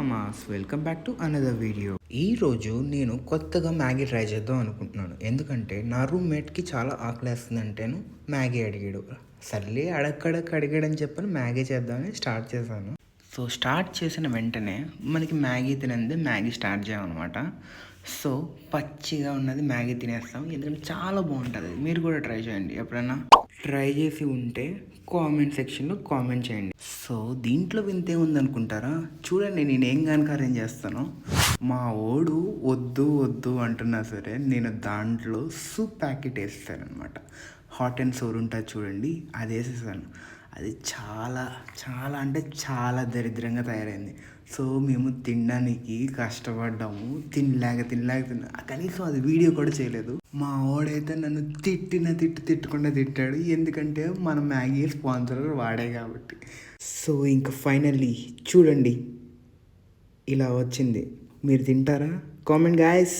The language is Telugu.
మామాస్ welcome back to another video. ఈరోజు నేను కొత్తగా మ్యాగీ ట్రై చేద్దాం అనుకుంటున్నాను. ఎందుకంటే నా రూమ్మేట్కి చాలా ఆకలేస్తుందంటేను మ్యాగీ అడిగాడు. సర్లే అడిగాడని చెప్పని మ్యాగీ చేద్దామని స్టార్ట్ చేశాను. సో స్టార్ట్ చేసిన వెంటనే మనకి మ్యాగీ తినంది మ్యాగీ స్టార్ట్ చేయమన్నమాట. సో పచ్చిగా ఉన్నది మ్యాగీ తినేస్తాం, ఎందుకంటే చాలా బాగుంటుంది. మీరు కూడా ట్రై చేయండి. ఎప్పుడైనా ట్రై చేసి ఉంటే కామెంట్ సెక్షన్లో కామెంట్ చేయండి. సో దీంట్లో వింతే ఉందనుకుంటారా? చూడండి నేను ఏం కనుక అరేంజ్ చేస్తానో. మా ఓడు వద్దు వద్దు అంటున్నా సరే నేను దాంట్లో సూప్ ప్యాకెట్ వేస్తానమాట. హాట్ అండ్ సోర్ ఉంటుంది చూడండి, అది వేసేసాను. అది చాలా చాలా అంటే చాలా దరిద్రంగా తయారైంది. సో మేము తినడానికి కష్టపడ్డాము, తినలేక కనీసం అది వీడియో కూడా చేయలేదు. మా వాడైతే నన్ను తిట్టకుండా తిట్టాడు, ఎందుకంటే మన మ్యాగీ స్పాన్సర్ వాడే కాబట్టి. సో ఇంకా ఫైనల్లీ చూడండి ఇలా వచ్చింది. మీరు తింటారా? Comment guys.